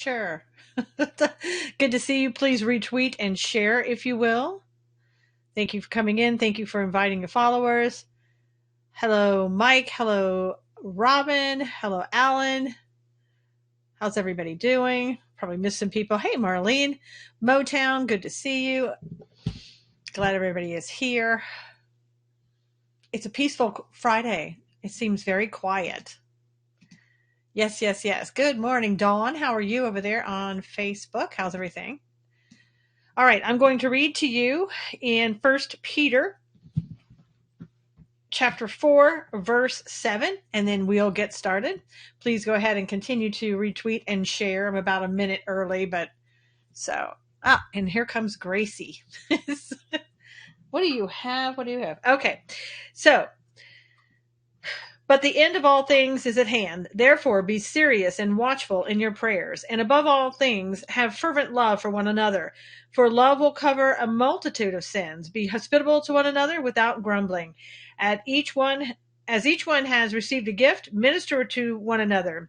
Sure. Good to see you. Please retweet and share if you will. Thank you for coming in. Thank you for inviting your followers. Hello, Mike. Hello, Robin. Hello, Alan. How's everybody doing? Probably missed some people. Hey, Marlene. Motown, good to see you. Glad everybody is here. It's a peaceful Friday. It seems very quiet. Yes, yes, yes. Good morning, Dawn. How are you over there on Facebook? How's everything? All right, I'm going to read to you in First Peter chapter 4, verse 7, and then we'll get started. Please go ahead and continue to retweet and share. I'm about a minute early, but so, and here comes Gracie. What do you have? What do you have? Okay, so, but the end of all things is at hand. Therefore, be serious and watchful in your prayers, and above all things, have fervent love for one another. For love will cover a multitude of sins. Be hospitable to one another without grumbling. At each one, as each one has received a gift, minister to one another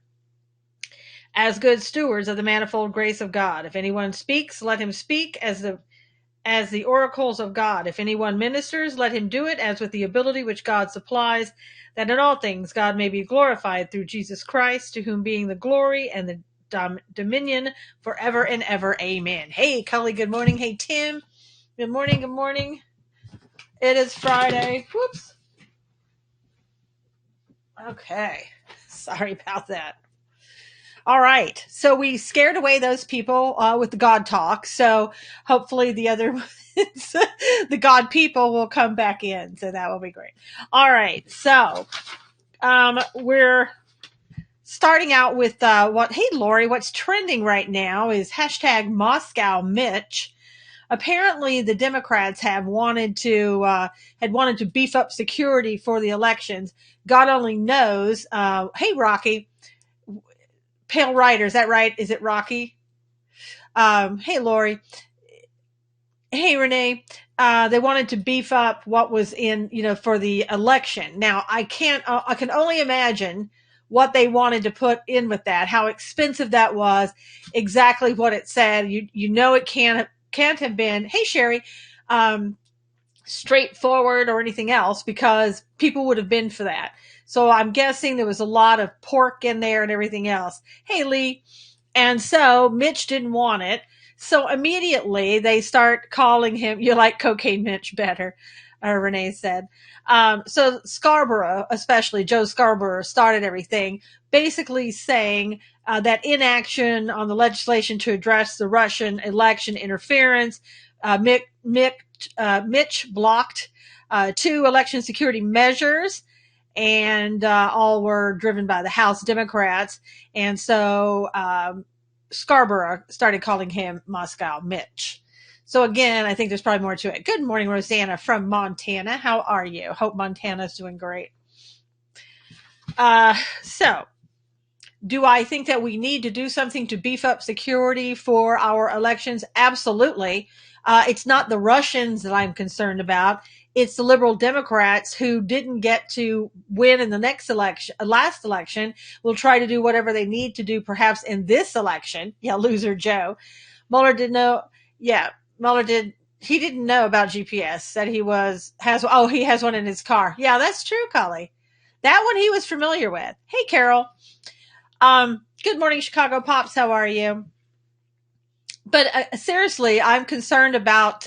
as good stewards of the manifold grace of God. If anyone speaks, let him speak as the oracles of God. If anyone ministers, let him do it as with the ability which God supplies, that in all things God may be glorified through Jesus Christ, to whom being the glory and the dominion forever and ever. Amen. Hey, Cully, good morning. Hey, Tim, good morning. Good morning. It is Friday. Whoops. Okay. Sorry about that. All right. So we scared away those people with the God talk. So hopefully the other the God people will come back in. So that will be great. All right. So we're starting out with hey, Lori, what's trending right now is hashtag Moscow Mitch. Apparently the Democrats had wanted to beef up security for the elections. God only knows. Hey, Rocky. Pale Rider, is that right? Is it Rocky? Hey, Lori. Hey, Renee. They wanted to beef up what was in, for the election. Now, I can only imagine what they wanted to put in with that, how expensive that was, exactly what it said. It can't have been, hey, Sherry, straightforward or anything else, because people would have been for that. So I'm guessing there was a lot of pork in there and everything else. Hey, Lee. And so Mitch didn't want it. So immediately they start calling him, you like Cocaine Mitch better, Renee said. So Scarborough, especially Joe Scarborough, started everything, basically saying that inaction on the legislation to address the Russian election interference, Mitch blocked two election security measures, and all were driven by the House Democrats. And so Scarborough started calling him Moscow Mitch. So again, I think there's probably more to it. Good morning, Rosanna from Montana. How are you? Hope Montana's doing great. So do I think that we need to do something to beef up security for our elections? Absolutely. It's not the Russians that I'm concerned about. It's the liberal Democrats who didn't get to win in the last election, will try to do whatever they need to do, perhaps in this election. Yeah, loser Joe. Mueller didn't know. Yeah, Mueller did. He didn't know about GPS. Said he has one in his car. Yeah, that's true, Cully. That one he was familiar with. Hey, Carol. Good morning, Chicago Pops. How are you? But seriously, I'm concerned about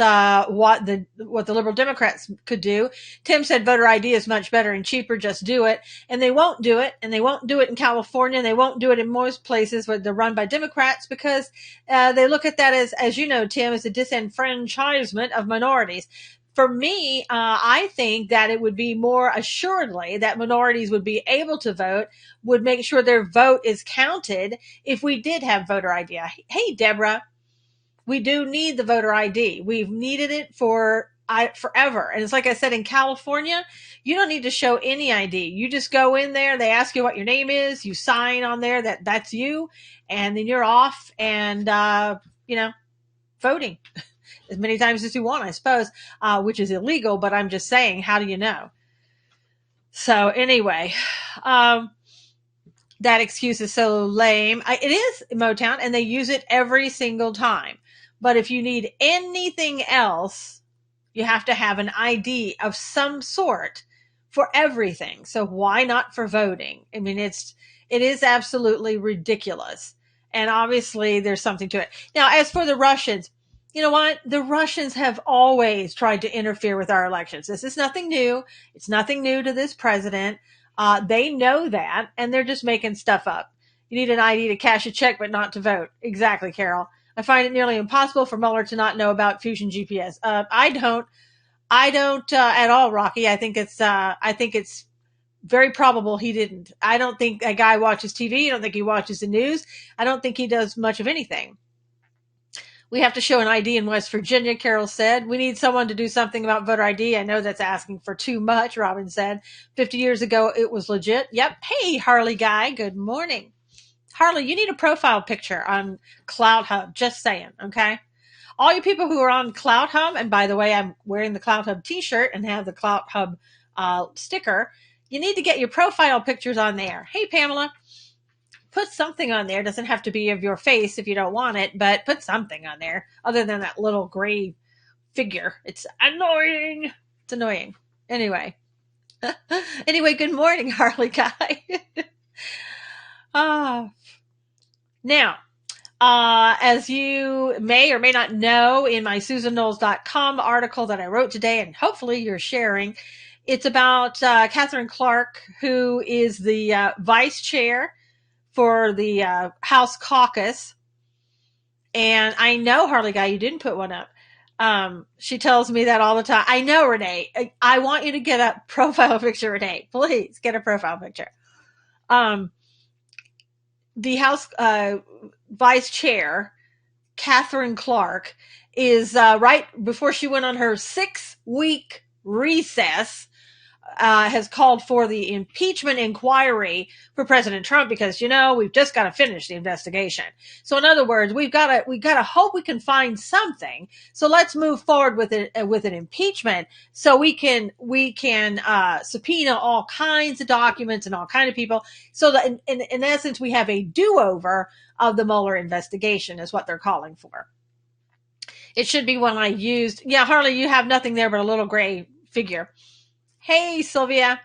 what the liberal Democrats could do. Tim said voter ID is much better and cheaper. Just do it, and they won't do it, and they won't do it in California, and they won't do it in most places where they're run by Democrats, because they look at that as you know, Tim, as a disenfranchisement of minorities. For me, I think that it would be more assuredly that minorities would be able to vote, would make sure their vote is counted if we did have voter ID. Hey, Deborah. We do need the voter ID. We've needed it forever. And it's like I said, in California, you don't need to show any ID. You just go in there. They ask you what your name is. You sign on there that's you. And then you're off and, voting as many times as you want, I suppose, which is illegal. But I'm just saying, how do you know? So anyway, That excuse is so lame. It is Motown, and they use it every single time. But if you need anything else, you have to have an ID of some sort for everything. So why not for voting? I mean, it is absolutely ridiculous. And obviously there's something to it. Now, as for the Russians, you know what? The Russians have always tried to interfere with our elections. This is nothing new. It's nothing new to this president. They know that, and they're just making stuff up. You need an ID to cash a check, but not to vote. Exactly, Carol. I find it nearly impossible for Mueller to not know about Fusion GPS. I don't at all, Rocky. I think it's very probable he didn't. I don't think a guy watches TV. I don't think he watches the news. I don't think he does much of anything. We have to show an ID in West Virginia, Carol said. We need someone to do something about voter ID. I know that's asking for too much, Robin said. 50 years ago, it was legit. Yep. Hey, Harley guy. Good morning. Harley, you need a profile picture on Cloud Hub. Just saying, okay? All you people who are on Cloud Hub, and by the way, I'm wearing the Cloud Hub t-shirt and have the Cloud Hub sticker, you need to get your profile pictures on there. Hey, Pamela, put something on there. It doesn't have to be of your face if you don't want it, but put something on there other than that little gray figure. It's annoying. It's annoying. Anyway. Anyway, good morning, Harley guy. Now, as you may or may not know, in my SusanKnowles.com article that I wrote today, and hopefully you're sharing, it's about Catherine Clark, who is the vice chair for the House caucus. And I know, Harley guy, you didn't put one up. She tells me that all the time. I know, Renee. I want you to get a profile picture, Renee. Please get a profile picture. The House vice chair, Catherine Clark, is right before she went on her 6-week recess, has called for the impeachment inquiry for President Trump because, we've just got to finish the investigation. So in other words, we've got to hope we can find something. So let's move forward with it, with an impeachment so we can subpoena all kinds of documents and all kinds of people. So that in essence, we have a do-over of the Mueller investigation is what they're calling for. It should be one I used. Yeah, Harley, you have nothing there but a little gray figure. Hey, Sylvia.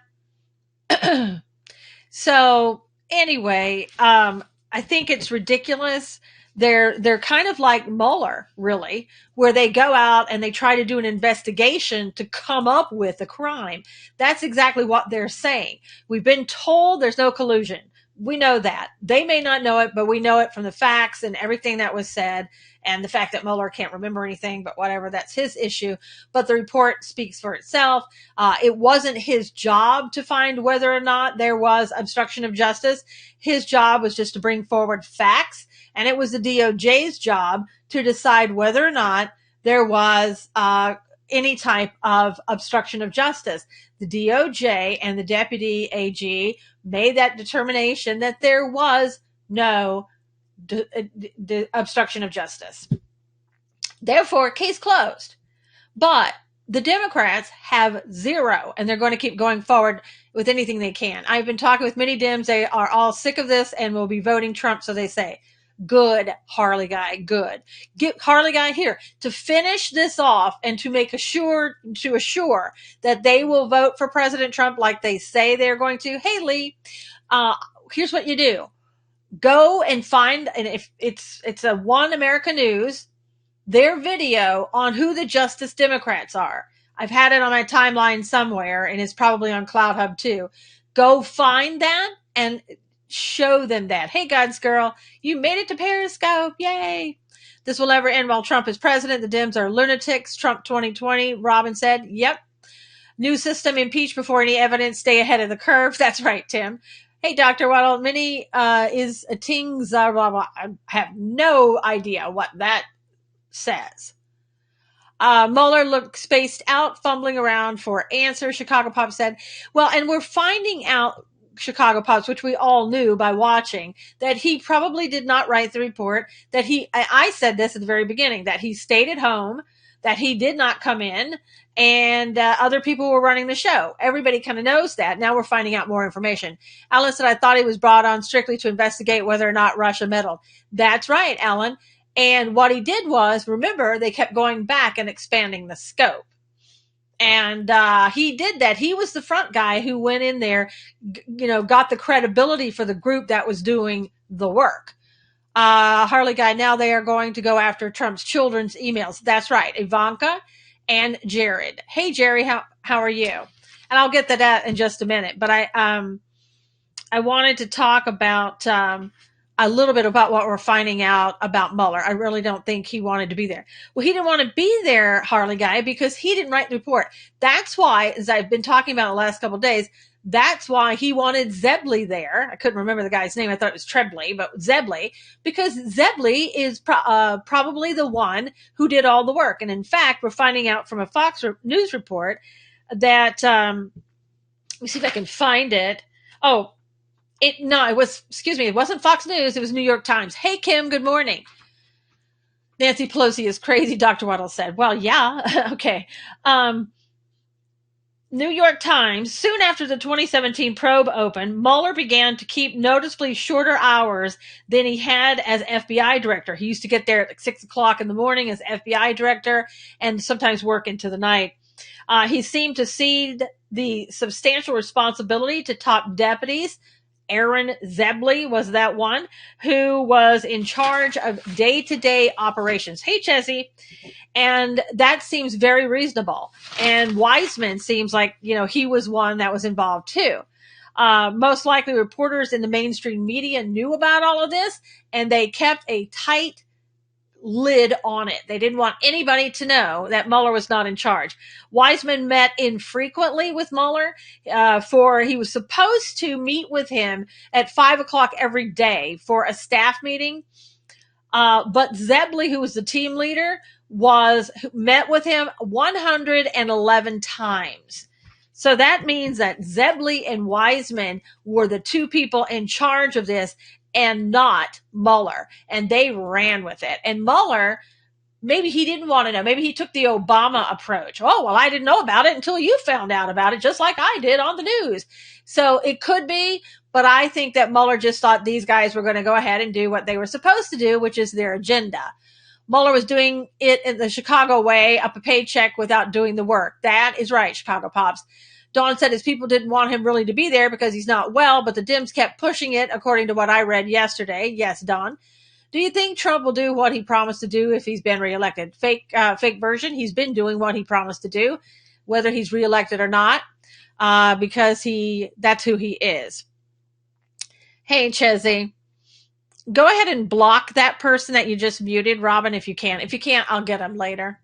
So anyway, I think it's ridiculous. They're kind of like Mueller, really, where they go out and they try to do an investigation to come up with a crime. That's exactly what they're saying. We've been told there's no collusion. We know that. They may not know it, but we know it from the facts and everything that was said, and the fact that Mueller can't remember anything, but whatever, that's his issue. But the report speaks for itself. It wasn't his job to find whether or not there was obstruction of justice. His job was just to bring forward facts, and it was the DOJ's job to decide whether or not there was any type of obstruction of justice. The DOJ and the deputy AG made that determination that there was no obstruction of justice. Therefore, case closed. But the Democrats have zero, and they're going to keep going forward with anything they can. I've been talking with many Dems. They are all sick of this and will be voting Trump, so they say. Good, Harley guy, good. Get Harley guy here to finish this off and to assure that they will vote for President Trump like they say they're going to. Hey, Lee, here's what you do. Go and find, and if it's a One America News, their video on who the Justice Democrats are. I've had it on my timeline somewhere, and it's probably on Cloud Hub too. Go find that and show them that. Hey, God's girl, you made it to Periscope. Yay. This will never end while Trump is president. The Dems are lunatics. Trump 2020, Robin said. Yep. New system, impeach before any evidence, stay ahead of the curve. That's right, Tim. Hey, Dr. Waddle, Minnie is a ting, blah, blah, blah. I have no idea what that says. Mueller looked spaced out, fumbling around for answers, Chicago Pop said. Well, and we're finding out, Chicago Pops, which we all knew by watching, that he probably did not write the report, that I said this at the very beginning, that he stayed at home, that he did not come in, and other people were running the show. Everybody kind of knows that. Now we're finding out more information. Alan said, I thought he was brought on strictly to investigate whether or not Russia meddled. That's right, Alan. And what he did was, remember, they kept going back and expanding the scope. And he did that. He was the front guy who went in there, got the credibility for the group that was doing the work. Harley Guy, now they are going to go after Trump's children's emails. That's right, Ivanka and Jared. Hey, Jerry, how are you? And I'll get to that in just a minute. But I wanted to talk about a little bit about what we're finding out about Mueller. I really don't think he wanted to be there. Well, he didn't want to be there, Harley Guy, because he didn't write the report. That's why, as I've been talking about the last couple of days, that's why he wanted Zebley there. I couldn't remember the guy's name. I thought it was Trebley, but Zebley, because Zebley is probably the one who did all the work. And in fact, we're finding out from a Fox News report that, let me see if I can find it. It wasn't Fox News. It was New York Times. Hey, Kim, good morning. Nancy Pelosi is crazy, Dr. Waddle said. Well, yeah. Okay. New York Times, soon after the 2017 probe opened, Mueller began to keep noticeably shorter hours than he had as FBI director. He used to get there at like 6 o'clock in the morning as FBI director and sometimes work into the night. He seemed to cede the substantial responsibility to top deputies. Aaron Zebley was that one who was in charge of day-to-day operations. Hey, Chessie. And that seems very reasonable. And Wiseman seems like, he was one that was involved too. Most likely reporters in the mainstream media knew about all of this, and they kept a tight lid on it. They didn't want anybody to know that Mueller was not in charge. Wiseman met infrequently with Mueller, he was supposed to meet with him at 5 o'clock every day for a staff meeting. But Zebley, who was the team leader, met with him 111 times. So that means that Zebley and Wiseman were the two people in charge of this and not Mueller. And they ran with it. And Mueller, maybe he didn't want to know. Maybe he took the Obama approach. Oh, well, I didn't know about it until you found out about it, just like I did on the news. So it could be, but I think that Mueller just thought these guys were going to go ahead and do what they were supposed to do, which is their agenda. Mueller was doing it in the Chicago way, up a paycheck without doing the work. That is right, Chicago Pops. Dawn said his people didn't want him really to be there because he's not well, but the Dems kept pushing it, according to what I read yesterday. Yes, Dawn. Do you think Trump will do what he promised to do if he's been reelected? Fake version. He's been doing what he promised to do, whether he's reelected or not, because that's who he is. Hey, Chessie. Go ahead and block that person that you just muted, Robin, if you can. If you can't, I'll get him later.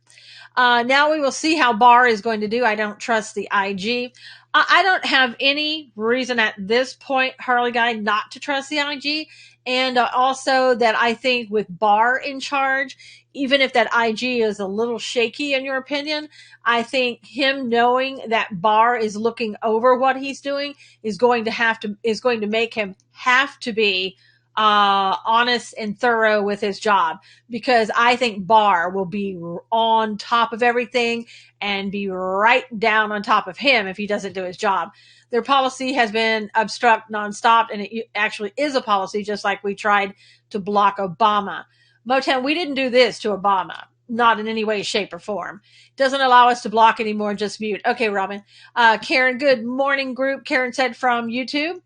Now we will see how Barr is going to do. I don't trust the IG. I don't have any reason at this point, Harley Guy, not to trust the IG. And also that I think with Barr in charge, even if that IG is a little shaky in your opinion, I think him knowing that Barr is looking over what he's doing is going to make him have to be honest and thorough with his job, because I think Barr will be on top of everything and be right down on top of him if he doesn't do his job. Their policy has been obstruct nonstop, and it actually is a policy, just like we tried to block Obama. Motown, we didn't do this to Obama. Not in any way, shape, or form. Doesn't allow us to block anymore, just mute. Okay, Robin. Karen, good morning, group. Karen said from YouTube.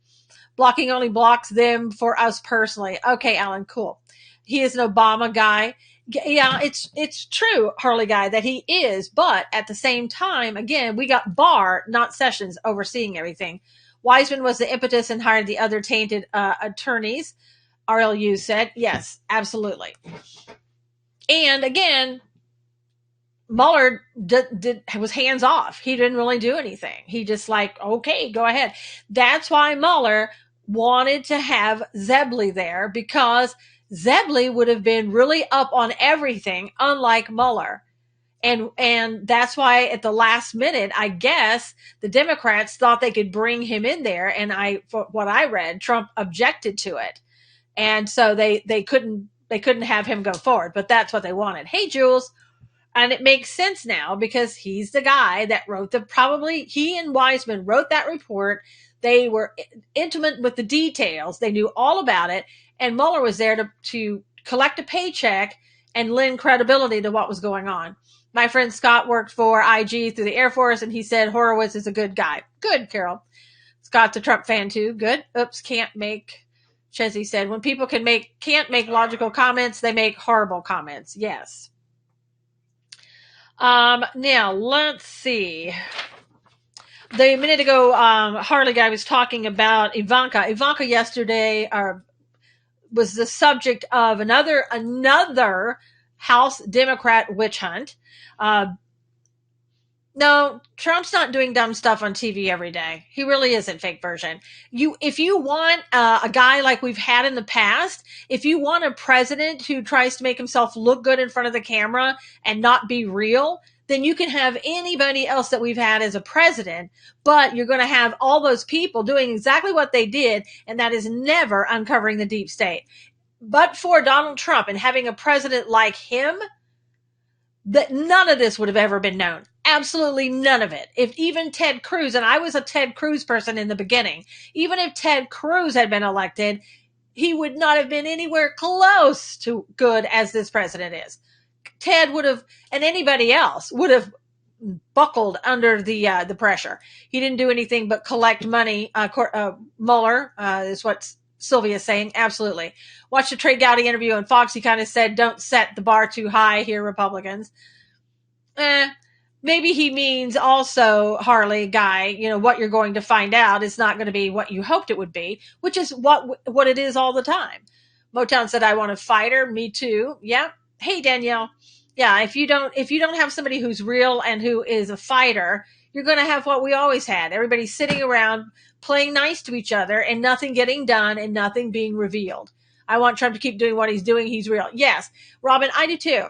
Blocking only blocks them for us personally. Okay, Alan, cool. He is an Obama guy. Yeah, it's true, Harley Guy, that he is. But at the same time, again, we got Barr, not Sessions, overseeing everything. Wiseman was the impetus and hired the other tainted attorneys. RLU said, yes, absolutely. And again, Mueller was hands off. He didn't really do anything. He just like, okay, go ahead. That's why Mueller wanted to have Zebley there, because Zebley would have been really up on everything, unlike Mueller. And that's why at the last minute, I guess the Democrats thought they could bring him in there. And for what I read, Trump objected to it. And so they couldn't have him go forward, but that's what they wanted. Hey, Jules. And it makes sense now because he's the guy that wrote he and Wiseman wrote that report. They were intimate with the details. They knew all about it. And Mueller was there to collect a paycheck and lend credibility to what was going on. My friend Scott worked for IG through the Air Force, and he said Horowitz is a good guy. Good, Carol. Scott's a Trump fan too. Good. Oops, can't make. Chesney said, when people can't make logical comments, they make horrible comments. Yes. Now let's see. A minute ago, Harley guy was talking about Ivanka. Ivanka yesterday was the subject of another House Democrat witch hunt. No, Trump's not doing dumb stuff on TV every day. He really isn't fake version. If you want a guy like we've had in the past, if you want a president who tries to make himself look good in front of the camera and not be real, then you can have anybody else that we've had as a president, but you're going to have all those people doing exactly what they did, and that is never uncovering the deep state. But for Donald Trump and having a president like him, that none of this would have ever been known. Absolutely none of it. If even Ted Cruz, and I was a Ted Cruz person in the beginning, even if Ted Cruz had been elected, he would not have been anywhere close to good as this president is. Ted would have, and anybody else would have buckled under the pressure. He didn't do anything but collect money. Mueller is what Sylvia's saying. Absolutely. Watched the Trey Gowdy interview on Fox. He kind of said, don't set the bar too high here, Republicans. Maybe he means also, Harley guy, what you're going to find out is not going to be what you hoped it would be, which is what it is all the time. Motown said, I want a fighter. Me too. Yeah. Hey, Danielle. Yeah. If you don't have somebody who's real and who is a fighter, you're going to have what we always had. Everybody sitting around playing nice to each other and nothing getting done and nothing being revealed. I want Trump to keep doing what he's doing. He's real. Yes. Robin, I do too.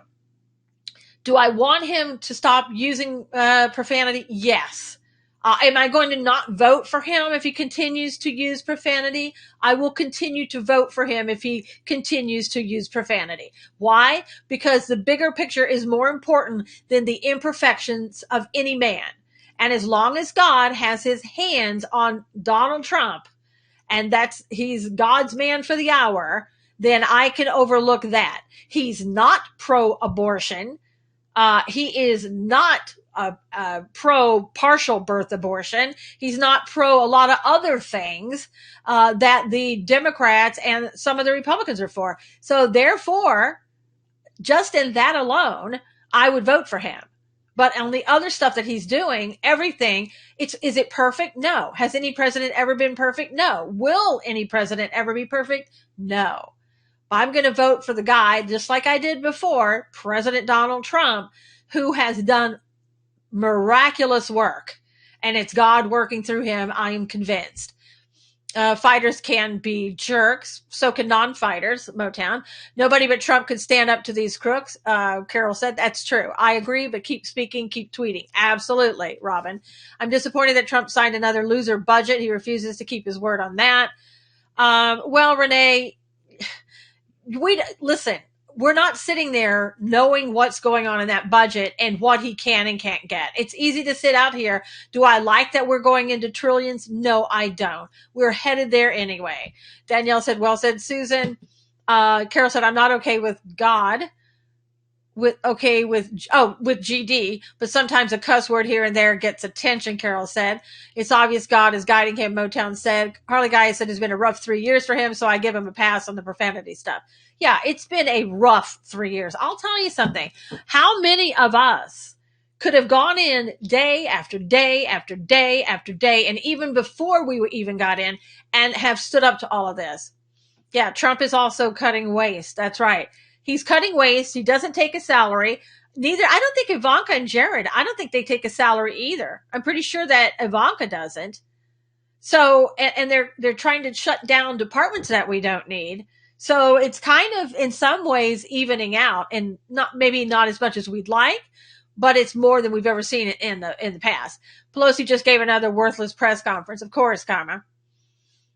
Do I want him to stop using profanity? Yes. Am I going to not vote for him if he continues to use profanity? I will continue to vote for him if he continues to use profanity. Why? Because the bigger picture is more important than the imperfections of any man. And as long as God has his hands on Donald Trump, and he's God's man for the hour, then I can overlook that. He's not pro-abortion. He is not pro partial birth abortion. He's not pro a lot of other things that the Democrats and some of the Republicans are for. So therefore, just in that alone, I would vote for him. But on the other stuff that he's doing, everything, is it perfect? No. Has any president ever been perfect? No. Will any president ever be perfect? No. I'm going to vote for the guy, just like I did before, President Donald Trump, who has done miraculous work. And it's God working through him, I am convinced. Fighters can be jerks. So can non-fighters, Motown. Nobody but Trump could stand up to these crooks. Carol said, that's true. I agree, but keep speaking, keep tweeting. Absolutely, Robin. I'm disappointed that Trump signed another loser budget. He refuses to keep his word on that. Well, Renee, listen, we're not sitting there knowing what's going on in that budget and what he can and can't get. It's easy to sit out here. Do I like that we're going into trillions? No, I don't. We're headed there anyway. Danielle said, well said, Susan. Carol said, I'm not okay with God. With GD, but sometimes a cuss word here and there gets attention, Carol said. It's obvious God is guiding him, Motown said. Harley Guy said it's been a rough 3 years for him, so I give him a pass on the profanity stuff. Yeah, it's been a rough 3 years. I'll tell you something. How many of us could have gone in day after day after day after day, and even before we even got in, and have stood up to all of this? Yeah, Trump is also cutting waste. That's right. He's cutting waste. He doesn't take a salary. I don't think Ivanka and Jared, I don't think they take a salary either. I'm pretty sure that Ivanka doesn't. So, and they're trying to shut down departments that we don't need. So it's kind of in some ways evening out, and maybe not as much as we'd like, but it's more than we've ever seen in the past. Pelosi just gave another worthless press conference. Of course, Karma.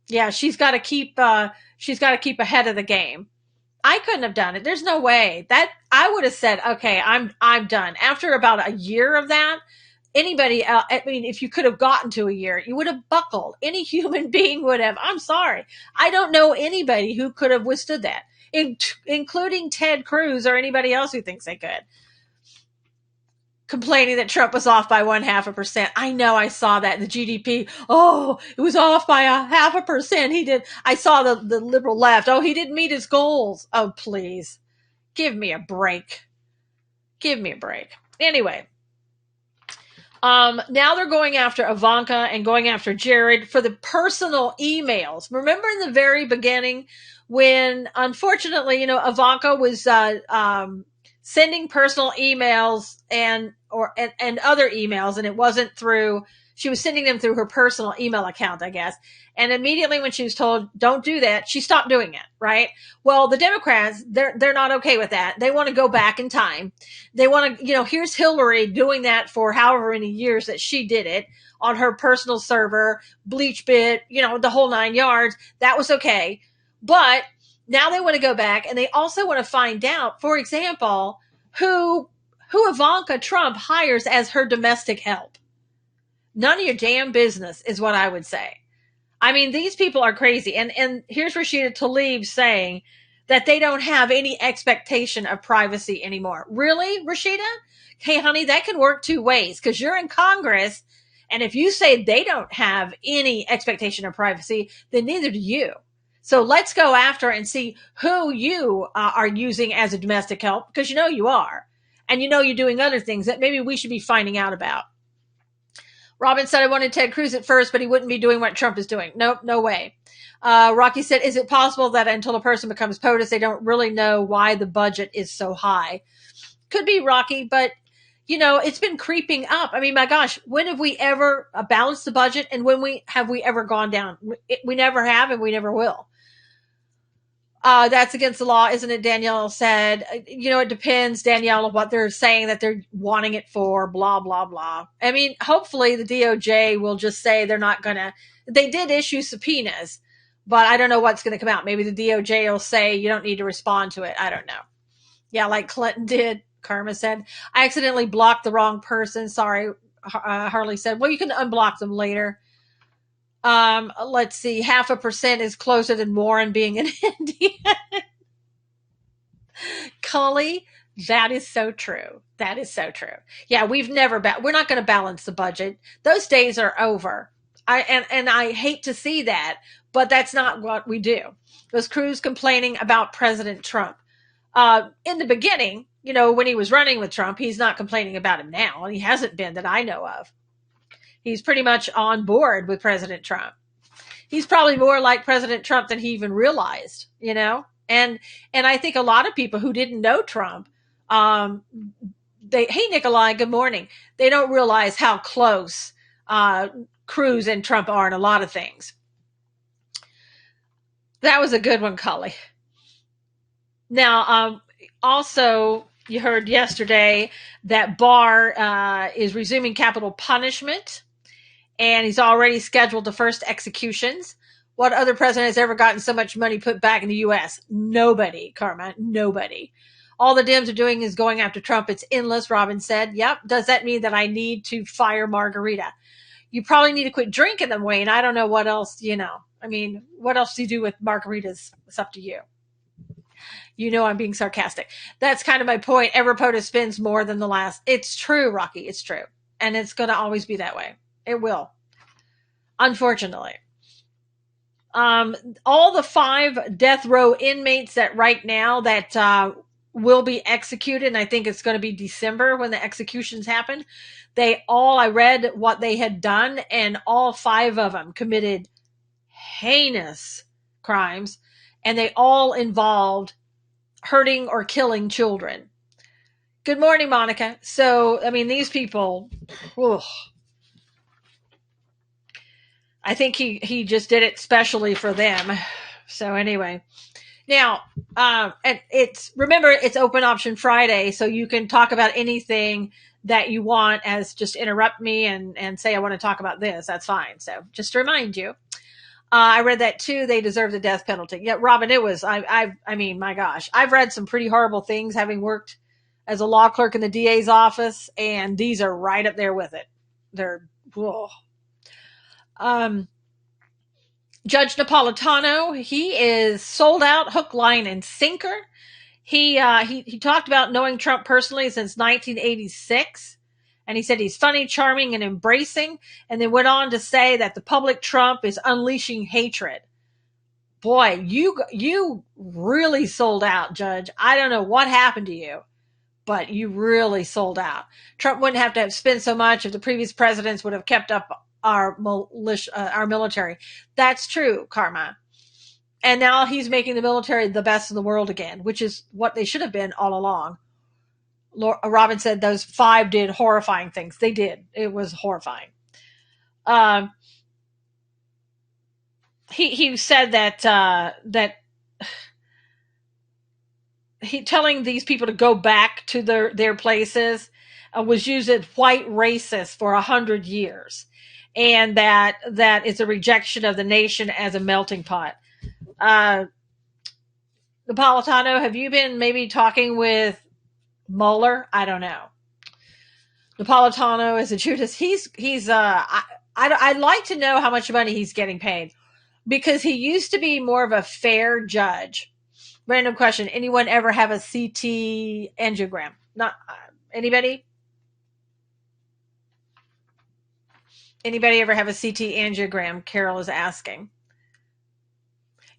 Yeah, she's got to keep ahead of the game. I couldn't have done it. There's no way that I would have said, okay, I'm done. After about a year of that, anybody else, I mean, if you could have gotten to a year, you would have buckled. Any human being would have. I'm sorry. I don't know anybody who could have withstood that, including Ted Cruz or anybody else who thinks they could. Complaining that Trump was off by 0.5%. I know, I saw that in the GDP. Oh, it was off by 0.5%. He did. I saw the liberal left. Oh, he didn't meet his goals. Oh, please. Give me a break. Give me a break. Anyway, now they're going after Ivanka and going after Jared for the personal emails. Remember in the very beginning when, unfortunately, Ivanka was sending personal emails and other emails, and it wasn't through. She was sending them through her personal email account, I guess. And immediately when she was told, don't do that, she stopped doing it, right? Well, the Democrats, they're not okay with that. They want to go back in time. They want to, here's Hillary doing that for however many years that she did it on her personal server, BleachBit, the whole 9 yards. That was okay. But now they want to go back, and they also want to find out, for example, who Ivanka Trump hires as her domestic help. None of your damn business is what I would say. I mean, these people are crazy. And here's Rashida Tlaib saying that they don't have any expectation of privacy anymore. Really, Rashida? Hey, honey, that can work two ways because you're in Congress. And if you say they don't have any expectation of privacy, then neither do you. So let's go after and see who you are using as a domestic help, because you are. And you're doing other things that maybe we should be finding out about. Robin said, I wanted Ted Cruz at first, but he wouldn't be doing what Trump is doing. Nope, no way. Rocky said, is it possible that until a person becomes POTUS, they don't really know why the budget is so high? Could be, Rocky, but it's been creeping up. I mean, my gosh, when have we ever balanced the budget, and when have we ever gone down? We never have, and we never will. That's against the law, isn't it? Danielle said, it depends, Danielle, what they're saying that they're wanting it for, blah, blah, blah. I mean, hopefully the DOJ will just say they're not going to, they did issue subpoenas, but I don't know what's going to come out. Maybe the DOJ will say you don't need to respond to it. I don't know. Yeah, like Clinton did, Karma said. I accidentally blocked the wrong person. Sorry, Harley said. Well, you can unblock them later. Let's see. 0.5% is closer than Warren being an Indian. Cully, that is so true. That is so true. Yeah, we're not going to balance the budget. Those days are over. I hate to see that, but that's not what we do. Was Cruz complaining about President Trump? In the beginning, when he was running with Trump, he's not complaining about him now. He hasn't been that I know of. He's pretty much on board with President Trump. He's probably more like President Trump than he even realized, And I think a lot of people who didn't know Trump, hey, Nikolai, good morning. They don't realize how close Cruz and Trump are in a lot of things. That was a good one, Cully. Now, also, you heard yesterday that Barr is resuming capital punishment. And he's already scheduled the first executions. What other president has ever gotten so much money put back in the U.S.? Nobody, Karma. Nobody. All the Dems are doing is going after Trump. It's endless, Robin said. Yep. Does that mean that I need to fire Margarita? You probably need to quit drinking them, Wayne. I don't know what else, I mean, what else do you do with margaritas? It's up to you. I'm being sarcastic. That's kind of my point. Every POTUS spends more than the last. It's true, Rocky. It's true. And it's going to always be that way. It will. Unfortunately. All the 5 death row inmates that right now that will be executed, and I think it's going to be December when the executions happen, I read what they had done, and all 5 of them committed heinous crimes, and they all involved hurting or killing children. Good morning, Monica. So, I mean, these people, I think he just did it specially for them. So anyway, now, and remember, it's Open Option Friday, so you can talk about anything that you want as just interrupt me and say, I want to talk about this. That's fine. So just to remind you. I read that too. They deserve the death penalty. Yeah, Robin, it was. I mean, my gosh, I've read some pretty horrible things, having worked as a law clerk in the DA's office, and these are right up there with it. They're, whoa. Um, Judge Napolitano, he is sold out, hook, line, and sinker. He talked about knowing Trump personally since 1986. And he said he's funny, charming, and embracing, and then went on to say that the public Trump is unleashing hatred. Boy, you really sold out, Judge. I don't know what happened to you, but you really sold out. Trump wouldn't have to have spent so much if the previous presidents would have kept up our our military. That's true, Karma. And now he's making the military the best in the world again, which is what they should have been all along. Robin said those 5 did horrifying things. They did. It was horrifying. Um, he said that he telling these people to go back to their places was used as white racist for 100 years, and that is a rejection of the nation as a melting pot. Napolitano, have you been maybe talking with Mueller? I don't know. Napolitano is a Judas. I'd like to know how much money he's getting paid, because he used to be more of a fair judge. Random question. Anyone ever have a CT angiogram? Not anybody? Anybody ever have a CT angiogram? Carol is asking.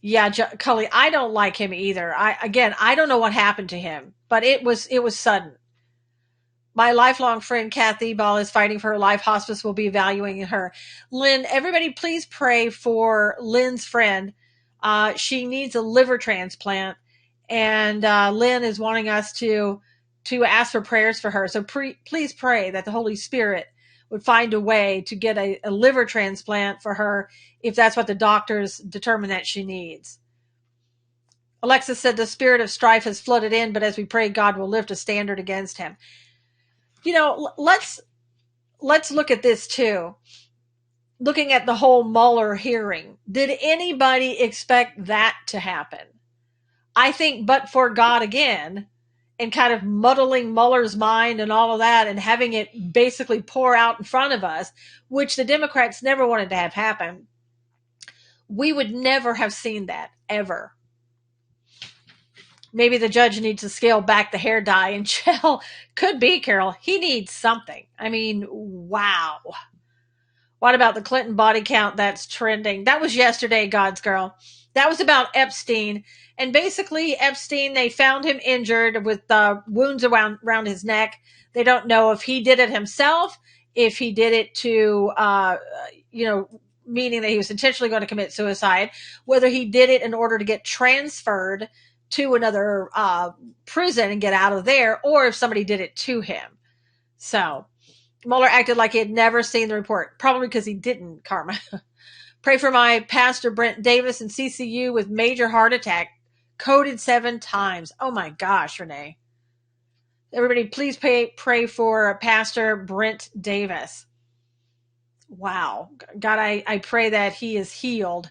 Yeah, Cully, I don't like him either. I don't know what happened to him, but it was sudden. My lifelong friend Kathy Ball is fighting for her life. Hospice will be evaluating her. Lynn, everybody please pray for Lynn's friend. She needs a liver transplant, and Lynn is wanting us to ask for prayers for her. So please pray that the Holy Spirit would find a way to get a liver transplant for her if that's what the doctors determine that she needs. Alexis said the spirit of strife has flooded in, but as we pray, God will lift a standard against him. Let's look at this too. Looking at the whole Mueller hearing, did anybody expect that to happen? I think, but for God again, and kind of muddling Mueller's mind and all of that, and having it basically pour out in front of us, which the Democrats never wanted to have happen, we would never have seen that ever. Maybe the judge needs to scale back the hair dye and gel. Could be, Carol. He needs something. I mean, wow. What about the Clinton body count that's trending? That was yesterday, God's girl. That was about Epstein. And basically, Epstein, they found him injured with wounds around his neck. They don't know if he did it himself, if he did it to, meaning that he was intentionally going to commit suicide, whether he did it in order to get transferred to another prison and get out of there, or if somebody did it to him. So Mueller acted like he had never seen the report, probably because he didn't, Karma. Pray for my pastor, Brent Davis, in CCU with major heart attack, coded 7 times. Oh my gosh, Renee. Everybody, please pray for Pastor Brent Davis. Wow. God, I pray that he is healed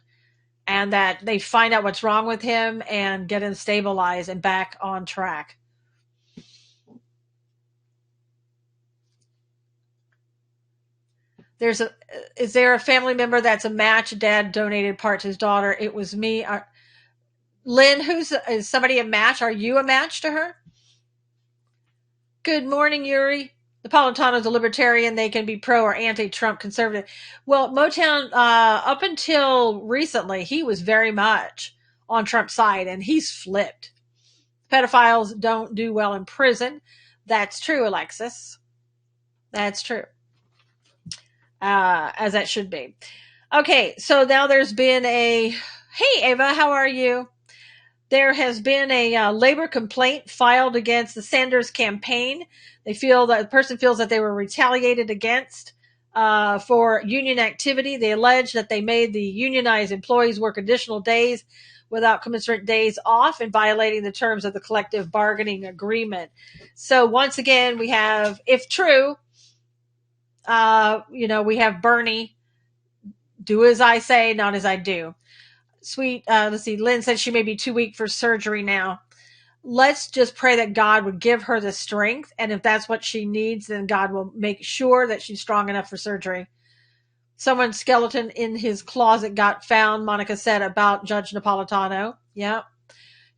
and that they find out what's wrong with him and get him stabilized and back on track. Is there a family member that's a match? Dad donated part to his daughter. It was me. Lynn, is somebody a match? Are you a match to her? Good morning, Yuri. Napolitano's a libertarian. They can be pro or anti-Trump conservative. Well, Motown, up until recently, he was very much on Trump's side, and he's flipped. Pedophiles don't do well in prison. That's true, Alexis. That's true. As that should be. Okay, so now there's been hey, Ava, how are you? There has been a labor complaint filed against the Sanders campaign. The person feels that they were retaliated against for union activity. They allege that they made the unionized employees work additional days without commensurate days off and violating the terms of the collective bargaining agreement. So once again, we have, if true, we have Bernie Do as I say, not as I do. Sweet, let's see, Lynn said she may be too weak for surgery now. Let's just pray that God would give her the strength. And if that's what she needs, then God will make sure that she's strong enough for surgery. Someone's skeleton in his closet got found, Monica said about Judge Napolitano. Yeah.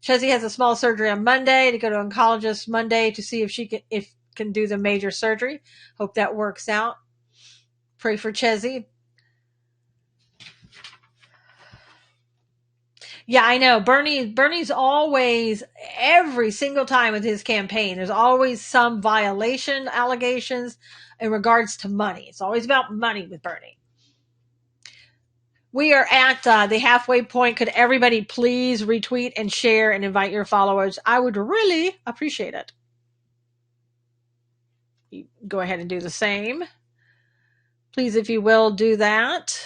Chessie has a small surgery on Monday to go to an oncologist Monday to see if she can do the major surgery. Hope that works out. Pray for Chessie. Yeah, I know. Bernie's always, every single time with his campaign, there's always some violation allegations in regards to money. It's always about money with Bernie. We are at the halfway point. Could everybody please retweet and share and invite your followers? I would really appreciate it. You go ahead and do the same. Please, if you will, do that.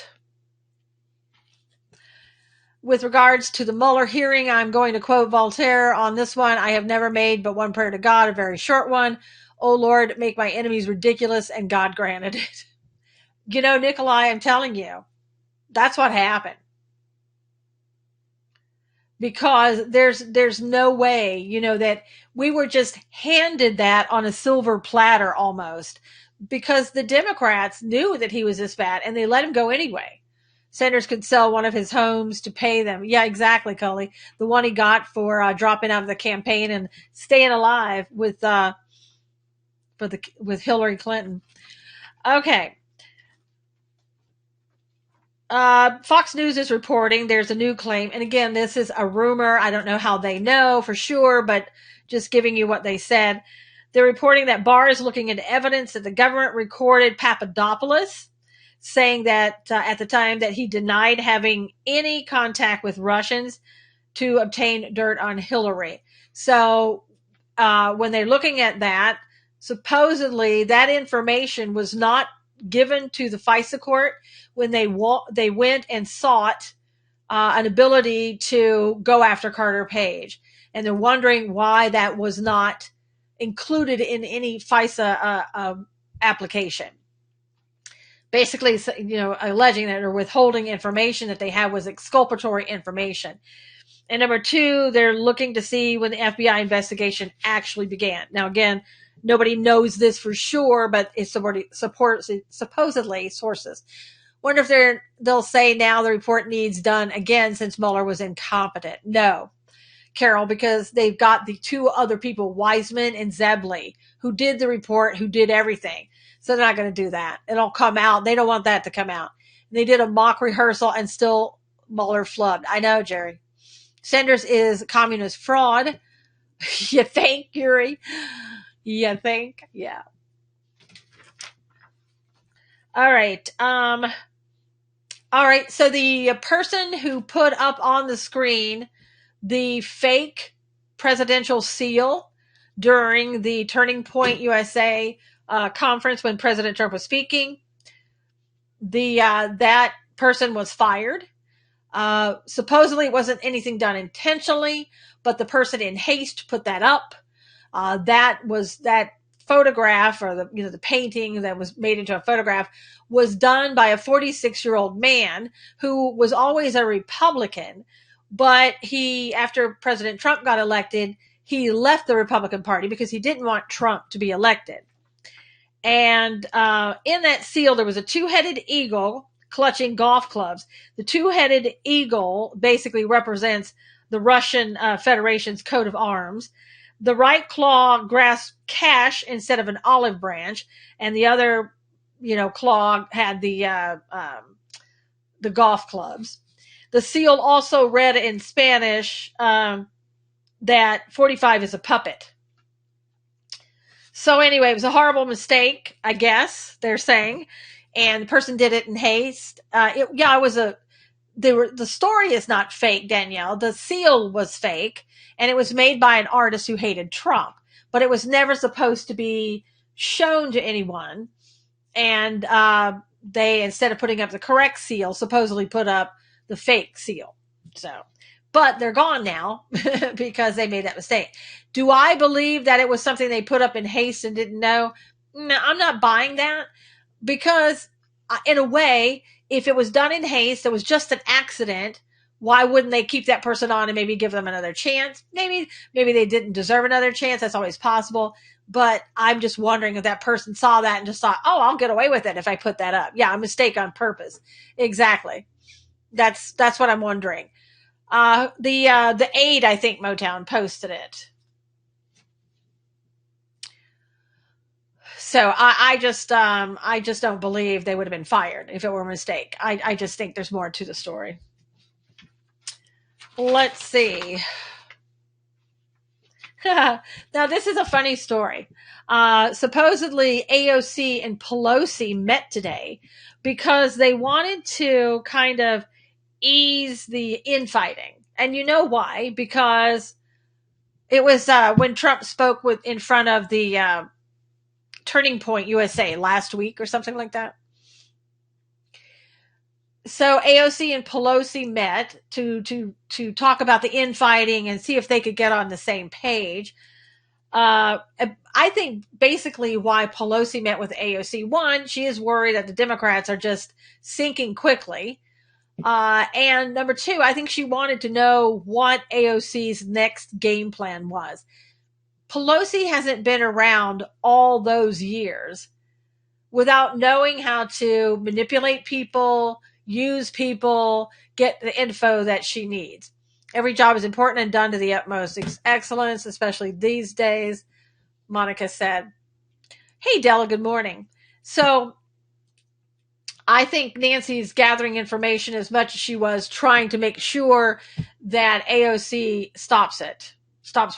With regards to the Mueller hearing, I'm going to quote Voltaire on this one. I have never made but one prayer to God, a very short one. Oh Lord, make my enemies ridiculous, and God granted it. You know, Nikolai, I'm telling you, that's what happened. Because there's no way, that we were just handed that on a silver platter almost, because the Democrats knew that he was this bad and they let him go anyway. Sanders could sell one of his homes to pay them. Yeah, exactly, Cully. The one he got for dropping out of the campaign and staying alive with Hillary Clinton. Okay. Fox News is reporting there's a new claim. And again, this is a rumor. I don't know how they know for sure, but just giving you what they said. They're reporting that Barr is looking into evidence that the government recorded Papadopoulos, saying that at the time that he denied having any contact with Russians to obtain dirt on Hillary. So when they're looking at that, supposedly that information was not given to the FISA court when they went and sought an ability to go after Carter Page. And they're wondering why that was not included in any FISA application. Basically, alleging that or withholding information that they had was exculpatory information. And number two, they're looking to see when the FBI investigation actually began. Now, again, nobody knows this for sure, but it's supposedly sources. Wonder if they'll say now the report needs done again since Mueller was incompetent. No, Carol, because they've got the two other people, Wiseman and Zebley, who did the report, who did everything. So they're not going to do that. It'll come out. They don't want that to come out. They did a mock rehearsal and still Mueller flubbed. I know, Jerry. Sanders is communist fraud. You think, Yuri? You think? Yeah. All right. All right. So the person who put up on the screen the fake presidential seal during the Turning Point USA conference when President Trump was speaking, that person was fired. Supposedly it wasn't anything done intentionally, but the person in haste put that up. That photograph, or the painting that was made into a photograph, was done by a 46-year-old man who was always a Republican, but after President Trump got elected, he left the Republican Party because he didn't want Trump to be elected. And in that seal, there was a two-headed eagle clutching golf clubs. The two-headed eagle basically represents the Russian Federation's coat of arms. The right claw grasped cash instead of an olive branch, and the other, claw had the golf clubs. The seal also read in Spanish that 45 is a puppet. So anyway, it was a horrible mistake, I guess they're saying, and the person did it in haste. The story is not fake, Danielle. The seal was fake, and it was made by an artist who hated Trump, but it was never supposed to be shown to anyone. And they, instead of putting up the correct seal, supposedly put up the fake seal. But they're gone now because they made that mistake. Do I believe that it was something they put up in haste and didn't know? No, I'm not buying that, because in a way, if it was done in haste, it was just an accident, why wouldn't they keep that person on and maybe give them another chance? Maybe they didn't deserve another chance. That's always possible. But I'm just wondering if that person saw that and just thought, oh, I'll get away with it if I put that up. Yeah, a mistake on purpose. Exactly. That's what I'm wondering. The aide, I think Motown posted it. So I just don't believe they would have been fired if it were a mistake. I just think there's more to the story. Let's see. Now this is a funny story. Supposedly AOC and Pelosi met today because they wanted to kind of ease the infighting. And you know why? Because it was when Trump spoke in front of the Turning Point USA last week or something like that. So AOC and Pelosi met to talk about the infighting and see if they could get on the same page. I think basically why Pelosi met with AOC, one, she is worried that the Democrats are just sinking quickly. And number two, I think she wanted to know what AOC's next game plan was. Pelosi hasn't been around all those years without knowing how to manipulate people, use people, get the info that she needs. Every job is important and done to the utmost excellence, especially these days, Monica said. Hey, Della, good morning. So I think Nancy's gathering information as much as she was trying to make sure that AOC stops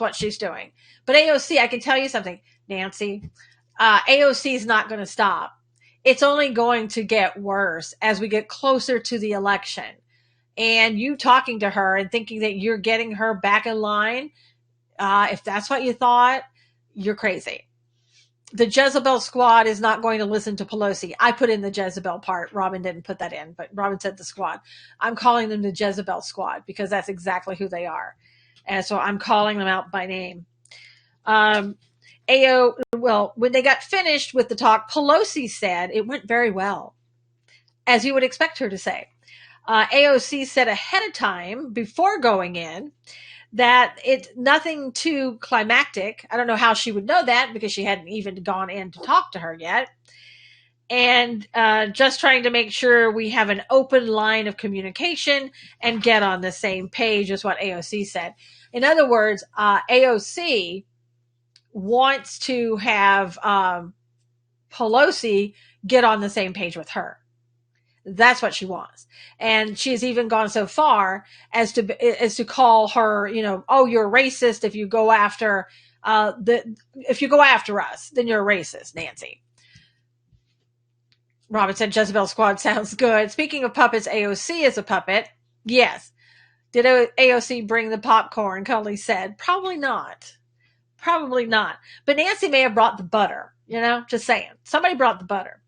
what she's doing. But AOC, I can tell you something, Nancy, AOC is not going to stop. It's only going to get worse as we get closer to the election. And you talking to her and thinking that you're getting her back in line, if that's what you thought, you're crazy. The Jezebel squad is not going to listen to Pelosi. I put in the Jezebel part. Robin didn't put that in, but Robin said the squad. I'm calling them the Jezebel squad because that's exactly who they are. And so I'm calling them out by name. Well, when they got finished with the talk, Pelosi said it went very well, as you would expect her to say. AOC said ahead of time, before going in, that it's nothing too climactic. I don't know how she would know that because she hadn't even gone in to talk to her yet. And just trying to make sure we have an open line of communication and get on the same page is what AOC said. In other words, AOC wants to have Pelosi get on the same page with her. That's what she wants. And she's even gone so far as to call her, oh, you're a racist if you go after if you go after us, then you're a racist, Nancy. Robin said Jezebel Squad sounds good. Speaking of puppets, AOC is a puppet. Yes. Did AOC bring the popcorn? Cully said. Probably not. Probably not. But Nancy may have brought the butter, just saying. Somebody brought the butter.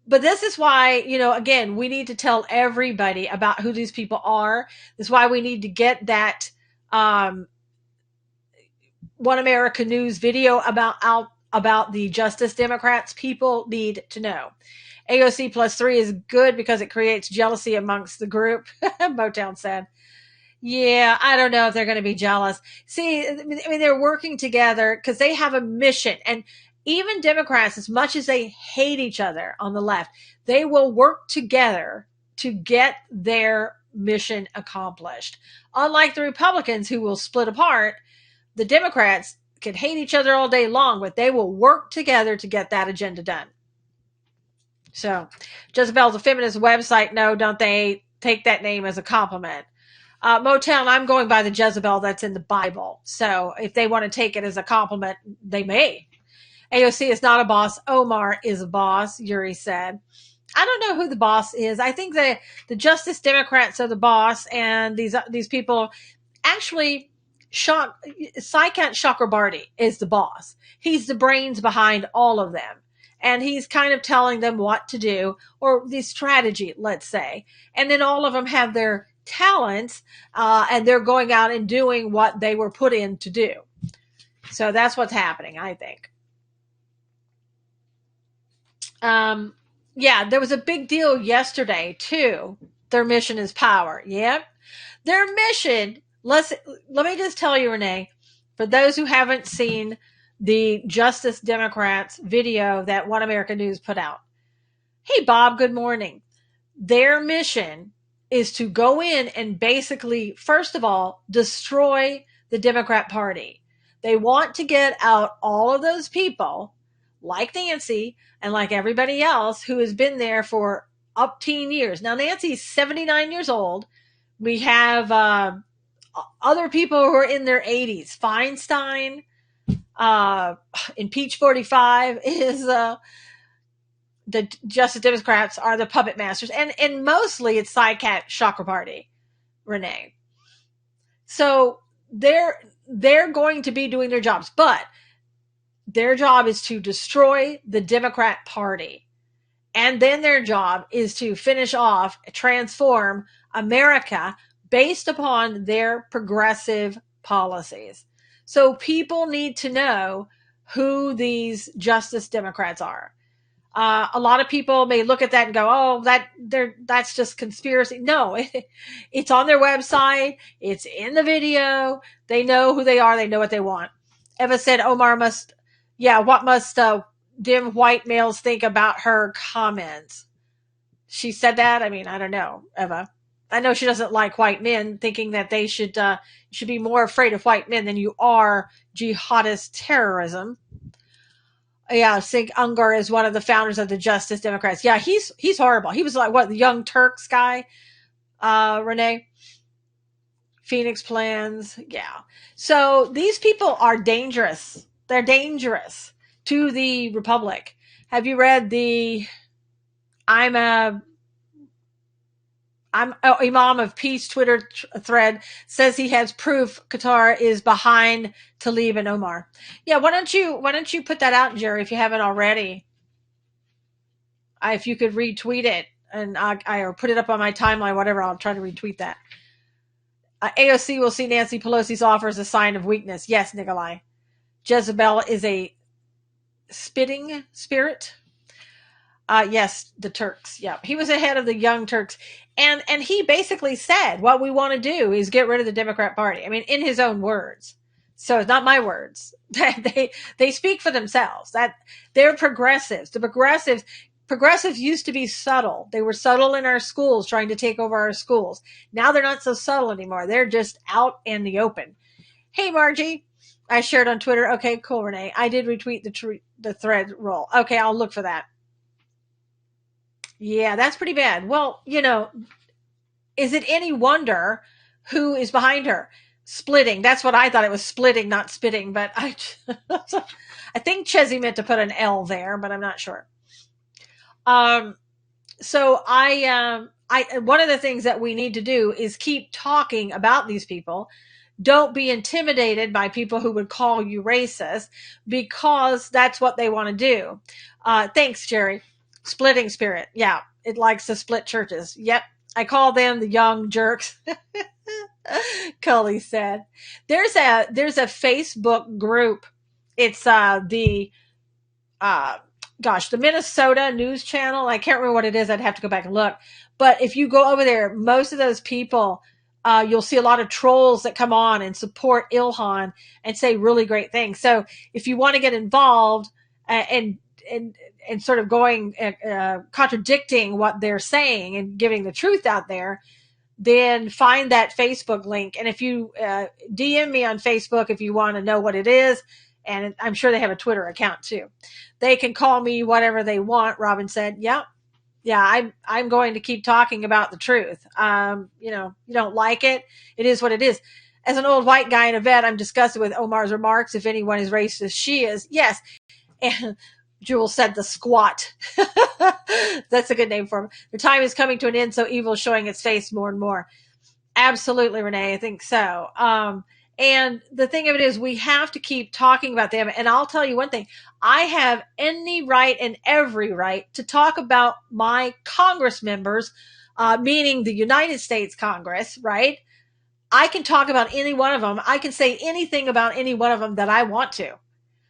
But this is why, again, we need to tell everybody about who these people are. This is why we need to get that One America News video about the Justice Democrats. People need to know. AOC +3 is good because it creates jealousy amongst the group, Motown said. Yeah, I don't know if they're going to be jealous. See, I mean, they're working together because they have a mission. And even Democrats, as much as they hate each other on the left, they will work together to get their mission accomplished. Unlike the Republicans who will split apart, the Democrats can hate each other all day long, but they will work together to get that agenda done. So, Jezebel's a feminist website. No, don't they take that name as a compliment. Motown, I'm going by the Jezebel that's in the Bible. So if they want to take it as a compliment, they may. AOC is not a boss. Omar is a boss, Yuri said. I don't know who the boss is. I think that the Justice Democrats are the boss, and these people actually Sykant Chakrabarty is the boss. He's the brains behind all of them. And he's kind of telling them what to do, or the strategy, let's say. And then all of them have their talents, and they're going out and doing what they were put in to do. So that's what's happening, I think. Um, yeah, there was a big deal yesterday too. Their mission is power. Yep. Their mission, let me just tell you, Renee, for those who haven't seen the Justice Democrats video that One America News put out. Hey Bob, good morning. Their mission is to go in and basically, first of all, destroy the Democrat Party. They want to get out all of those people like Nancy and like everybody else who has been there for up teen years. Now, Nancy's 79 years old. We have other people who are in their 80s. Feinstein, Impeach 45 is the Justice Democrats are the puppet masters, and mostly it's Sidecat Shocker Party, Renee. So they're going to be doing their jobs, but their job is to destroy the Democrat Party, and then their job is to finish off, transform America based upon their progressive policies. So people need to know who these Justice Democrats are. A lot of people may look at that and go, "Oh, that's just conspiracy." No, it's on their website. It's in the video. They know who they are. They know what they want. Eva said, "Omar must, yeah. What must dim white males think about her comments?" She said that. I mean, I don't know, Eva. I know she doesn't like white men, thinking that they should be more afraid of white men than you are jihadist terrorism. Yeah, Sig Ungar is one of the founders of the Justice Democrats. Yeah, he's horrible. He was like what, the Young Turks guy, Renee? Phoenix Plans. Yeah. So these people are dangerous. They're dangerous to the Republic. Have you read the I'm a Imam of Peace Twitter thread says he has proof Qatar is behind Tlaib and Omar. Yeah, why don't you put that out, Jerry, if you haven't already? If you could retweet it and I or put it up on my timeline, whatever, I'll try to retweet that. AOC will see Nancy Pelosi's offer as a sign of weakness. Yes, Nikolai. Jezebel is a spitting spirit. Yes, the Turks. Yeah, he was ahead of the Young Turks, and he basically said what we want to do is get rid of the Democrat Party. I mean, in his own words. So it's not my words. They speak for themselves. That they're progressives. The progressives used to be subtle. They were subtle in our schools, trying to take over our schools. Now they're not so subtle anymore. They're just out in the open. Hey, Margie. I shared on Twitter. Okay, cool, Renee. I did retweet the thread roll. Okay, I'll look for that. Yeah, that's pretty bad. Well, is it any wonder who is behind her? Splitting. That's what I thought it was, splitting, not spitting. But I think Chesney meant to put an L there, but I'm not sure. So one of the things that we need to do is keep talking about these people. Don't be intimidated by people who would call you racist, because that's what they want to do. Thanks, Jerry. Splitting spirit. Yeah, it likes to split churches. Yep. I call them the young jerks. Cully said. There's a Facebook group. It's the the Minnesota News Channel. I can't remember what it is. I'd have to go back and look. But if you go over there, most of those people, you'll see a lot of trolls that come on and support Ilhan and say really great things. So if you want to get involved and sort of going contradicting what they're saying and giving the truth out there, then find that Facebook link. And if you DM me on Facebook if you want to know what it is, and I'm sure they have a Twitter account too. They can call me whatever they want. Robin said, "Yep, yeah, I'm going to keep talking about the truth. You don't like it. It is what it is." As an old white guy and a vet, I'm disgusted with Omar's remarks. If anyone is racist, she is. Yes. And Jewel said the squat. That's a good name for him. The time is coming to an end, so evil is showing its face more and more. Absolutely, Renee. I think so. And the thing of it is, we have to keep talking about them. And I'll tell you one thing. I have any right and every right to talk about my Congress members, meaning the United States Congress, right? I can talk about any one of them. I can say anything about any one of them that I want to.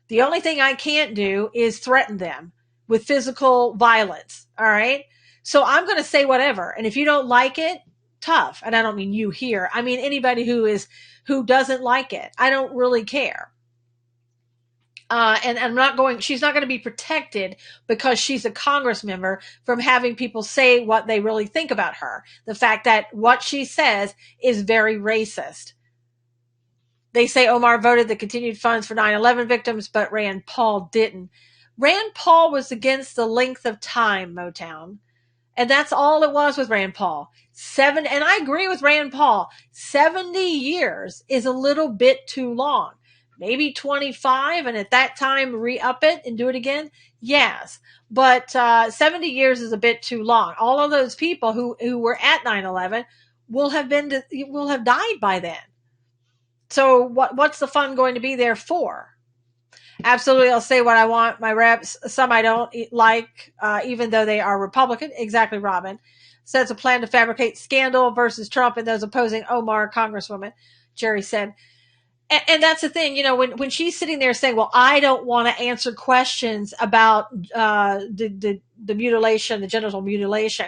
The only thing I can't do is threaten them. with physical violence. All right. So I'm going to say whatever. And if you don't like it, tough. And I don't mean you here. I mean anybody who doesn't like it. I don't really care. And I'm not going, she's not going to be protected because she's a Congress member from having people say what they really think about her. The fact that what she says is very racist. They say Omar voted the continued funds for 9/11 victims, but Rand Paul didn't. Rand Paul was against the length of time, Motown. And that's all it was with Rand Paul. And I agree with Rand Paul. 70 years is a little bit too long. Maybe 25, and at that time re-up it and do it again. Yes. But 70 years is a bit too long. All of those people who were at 9/11 will have died by then. So what's the fun going to be there for? Absolutely, I'll say what I want. My reps, some I don't like, even though they are Republican. Exactly, Robin. Says a plan to fabricate scandal versus Trump and those opposing Omar, Congresswoman. Jerry said. And that's the thing, when she's sitting there saying, well, I don't want to answer questions about the mutilation, the genital mutilation.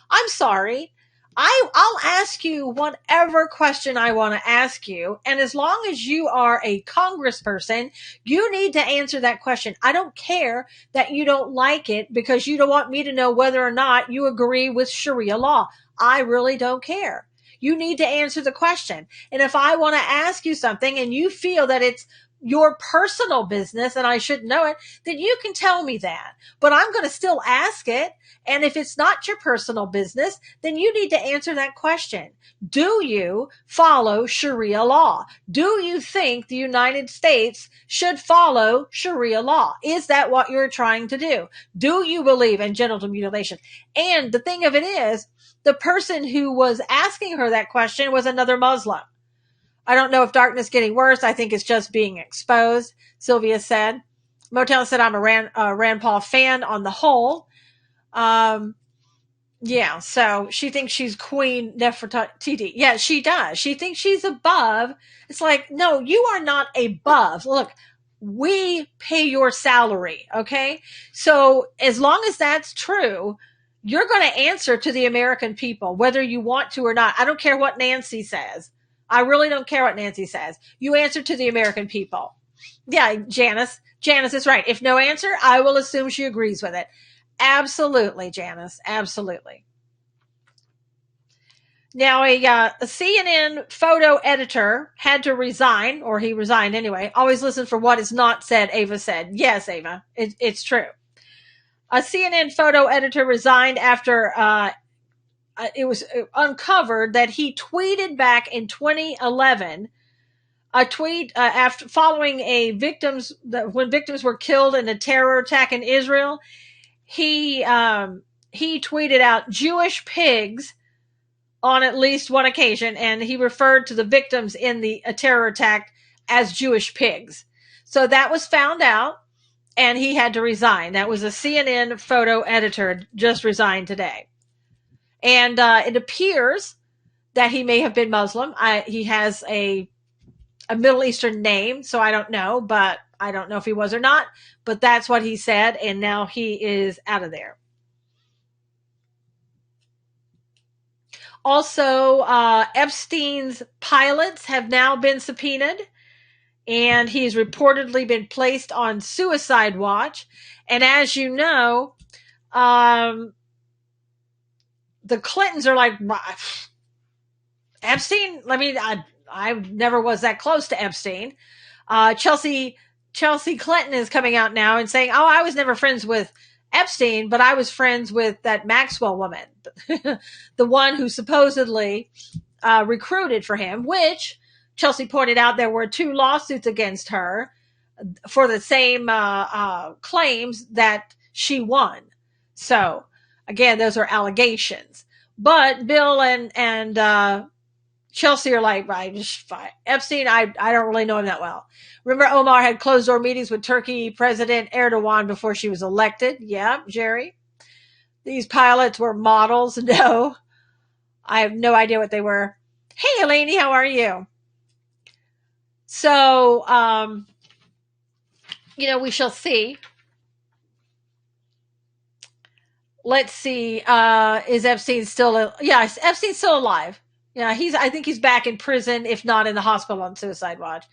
I'm sorry. I'll ask you whatever question I want to ask you. And as long as you are a congressperson, you need to answer that question. I don't care that you don't like it because you don't want me to know whether or not you agree with Sharia law. I really don't care. You need to answer the question. And if I want to ask you something and you feel that it's your personal business and I should know it, then you can tell me that. But I'm going to still ask it. And if it's not your personal business, then you need to answer that question. Do you follow Sharia law? Do you think the United States should follow Sharia law? Is that what you're trying to do? Do you believe in genital mutilation? And the thing of it is, the person who was asking her that question was another Muslim. I don't know if darkness getting worse. I think it's just being exposed, Sylvia said. Motel said, I'm a Rand Paul fan on the whole. Yeah, so she thinks she's Queen Nefertiti. Yeah, she does. She thinks she's above. It's like, no, you are not above. Look, we pay your salary, okay? So as long as that's true, you're going to answer to the American people, whether you want to or not. I don't care what Nancy says. I really don't care what Nancy says. You answer to the American people. Yeah, Janice. Janice is right. If no answer, I will assume she agrees with it. Absolutely, Janice. Absolutely. Now, a CNN photo editor had to resign, or he resigned anyway. Always listen for what is not said, Ava said. Yes, Ava, it's true. A CNN photo editor resigned after it was uncovered that he tweeted back in 2011 a tweet after following when victims were killed in a terror attack in Israel. He tweeted out Jewish pigs on at least one occasion, and he referred to the victims in the terror attack as Jewish pigs. So that was found out, and he had to resign. That was a CNN photo editor, just resigned today. And it appears that he may have been Muslim. He has a Middle Eastern name, so I don't know, but I don't know if he was or not. But that's what he said, and now he is out of there. Also, Epstein's pilots have now been subpoenaed, and he's reportedly been placed on suicide watch. And as you know, the Clintons are like, Epstein? I mean, I never was that close to Epstein. Chelsea Clinton is coming out now and saying, oh, I was never friends with Epstein, but I was friends with that Maxwell woman, the one who supposedly recruited for him, which Chelsea pointed out there were 2 lawsuits against her for the same claims that she won. So, again, those are allegations. But Bill and Chelsea are like, Epstein, I don't really know him that well. Remember, Omar had closed door meetings with Turkey President Erdogan before she was elected. Yeah, Jerry. These pilots were models. No, I have no idea what they were. Hey, Eleni, how are you? So, we shall see. Let's see. Is Epstein still? Yeah, Epstein's still alive. Yeah, I think he's back in prison, if not in the hospital on suicide watch.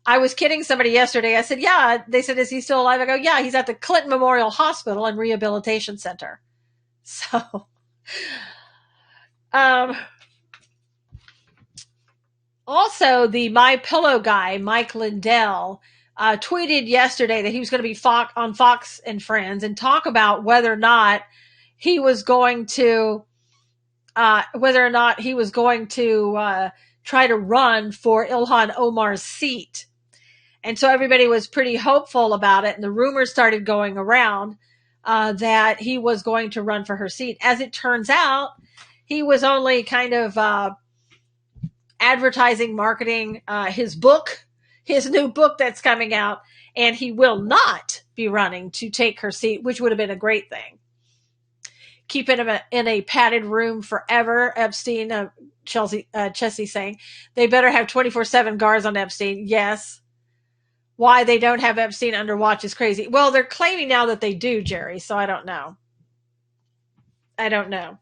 I was kidding somebody yesterday. I said, "Yeah." They said, "Is he still alive?" I go, "Yeah, he's at the Clinton Memorial Hospital and Rehabilitation Center." So, um, also the My Pillow guy, Mike Lindell, tweeted yesterday that he was going to be on Fox and Friends and talk about whether or not he was going to try to run for Ilhan Omar's seat. And so everybody was pretty hopeful about it. And the rumors started going around that he was going to run for her seat. As it turns out, he was only kind of advertising, marketing his new book that's coming out. And he will not be running to take her seat, which would have been a great thing. Keeping him in a padded room forever. Epstein, Chessie saying, they better have 24/7 guards on Epstein. Yes. Why they don't have Epstein under watch is crazy. Well, they're claiming now that they do, Jerry, so I don't know. I don't know.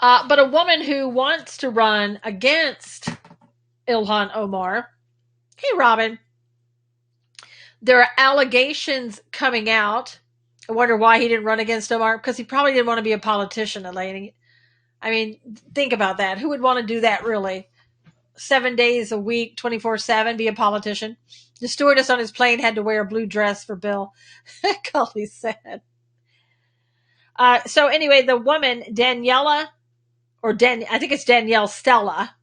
But a woman who wants to run against Ilhan Omar. Hey, Robin. There are allegations coming out. I wonder why he didn't run against Omar, because he probably didn't want to be a politician, Elaine. I mean, think about that. Who would want to do that, really? 7 days a week, 24/7, be a politician? The stewardess on his plane had to wear a blue dress for Bill. Cully said. So anyway, the woman, Daniela, I think it's Danielle Stella.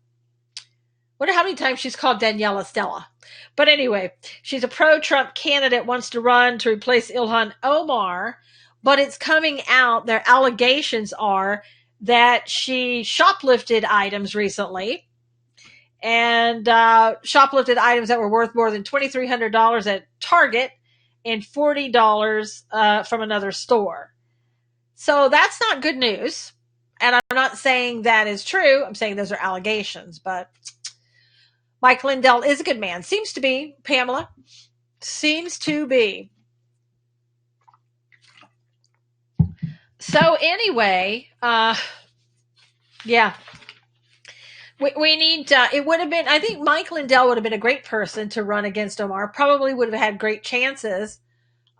Wonder how many times she's called Daniela Stella. But anyway, she's a pro-Trump candidate, wants to run to replace Ilhan Omar, but it's coming out, their allegations are that she shoplifted items recently, and shoplifted items that were worth more than $2,300 at Target and $40 from another store. So that's not good news. And I'm not saying that is true. I'm saying those are allegations. But Mike Lindell is a good man. Seems to be, Pamela. Seems to be. So anyway, yeah. We need, it would have been, I think Mike Lindell would have been a great person to run against Omar. Probably would have had great chances.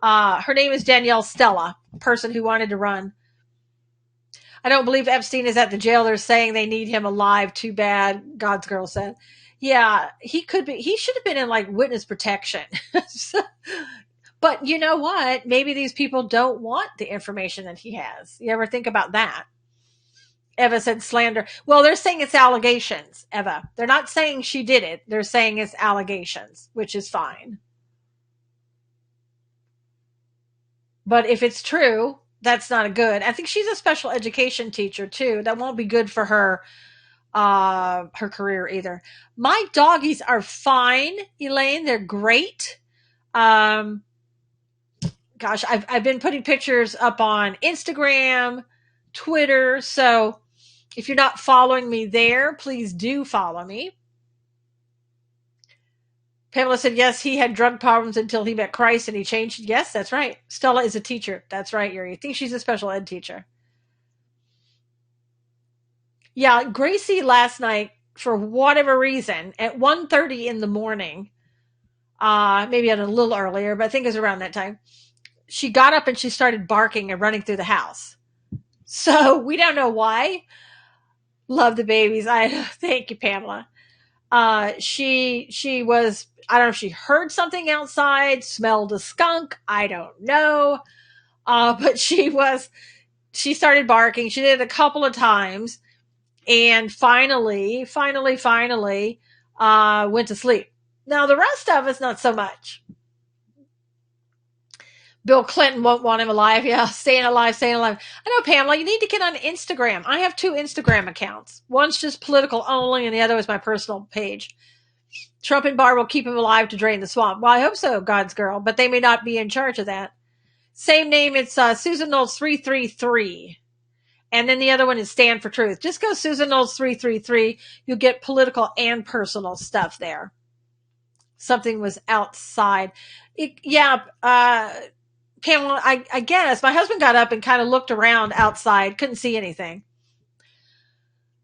Her name is Danielle Stella, person who wanted to run. I don't believe Epstein is at the jail. They're saying they need him alive. Too bad, God's girl said. Yeah, he could be. He should have been in like witness protection. But you know what? Maybe these people don't want the information that he has. You ever think about that? Eva said slander. Well, they're saying it's allegations, Eva. They're not saying she did it. They're saying it's allegations, which is fine. But if it's true, that's not a good. I think she's a special education teacher too. That won't be good for her career either. My doggies are fine, Elaine. They're great. Um, gosh, I've been putting pictures up on Instagram, Twitter. So if you're not following me there, please do follow me. Pamela said, yes, he had drug problems until he met Christ and he changed. Yes, that's right. Stella is a teacher. That's right, Yuri. I think she's a special ed teacher. Yeah, Gracie last night, for whatever reason, at 1:30 in the morning, maybe a little earlier, but I think it was around that time, she got up and she started barking and running through the house. So we don't know why. Love the babies. I thank you, Pamela. She was, I don't know if she heard something outside, smelled a skunk. I don't know. But she started barking. She did it a couple of times and finally, went to sleep. Now the rest of us, not so much. Bill Clinton won't want him alive. Yeah, staying alive, staying alive. I know, Pamela, you need to get on Instagram. I have 2 Instagram accounts. One's just political only, and the other is my personal page. Trump and Barr will keep him alive to drain the swamp. Well, I hope so, God's girl, but they may not be in charge of that. Same name, it's Susan Knowles 333. And then the other one is Stand for Truth. Just go Susan Knowles 333. You'll get political and personal stuff there. Something was outside. Pamela, I guess my husband got up and kind of looked around outside, couldn't see anything.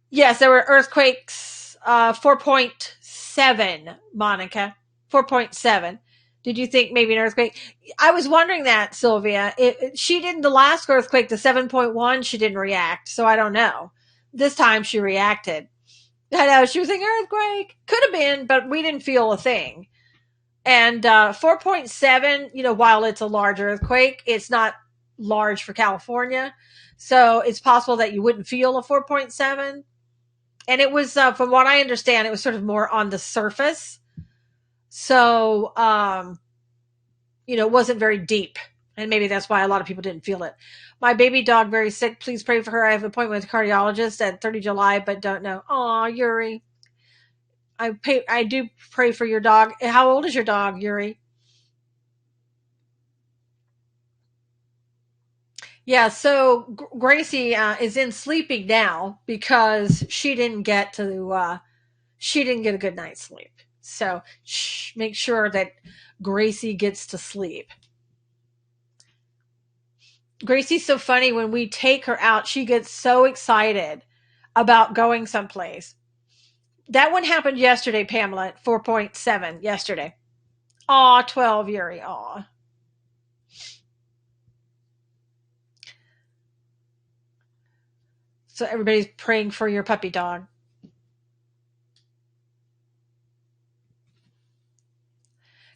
Yes, there were earthquakes, 4.7, Monica. 4.7. Did you think maybe an earthquake? I was wondering that, Sylvia. She didn't, the last earthquake, the 7.1, she didn't react. So I don't know. This time she reacted. I know, she was saying earthquake. Could have been, but we didn't feel a thing. And 4.7, while it's a large earthquake, it's not large for California. So it's possible that you wouldn't feel a 4.7. And it was, from what I understand, it was sort of more on the surface. So, it wasn't very deep. And maybe that's why a lot of people didn't feel it. My baby dog very sick. Please pray for her. I have an appointment with a cardiologist at 30 July, but don't know. Aw, Yuri. I do pray for your dog. How old is your dog, Yuri? Yeah, so Gracie is in sleeping now because she didn't get a good night's sleep. So make sure that Gracie gets to sleep. Gracie's so funny. When we take her out, she gets so excited about going someplace. That one happened yesterday, Pamela, at 4.7 yesterday. Aw, 12, Yuri. Aw. So everybody's praying for your puppy dog.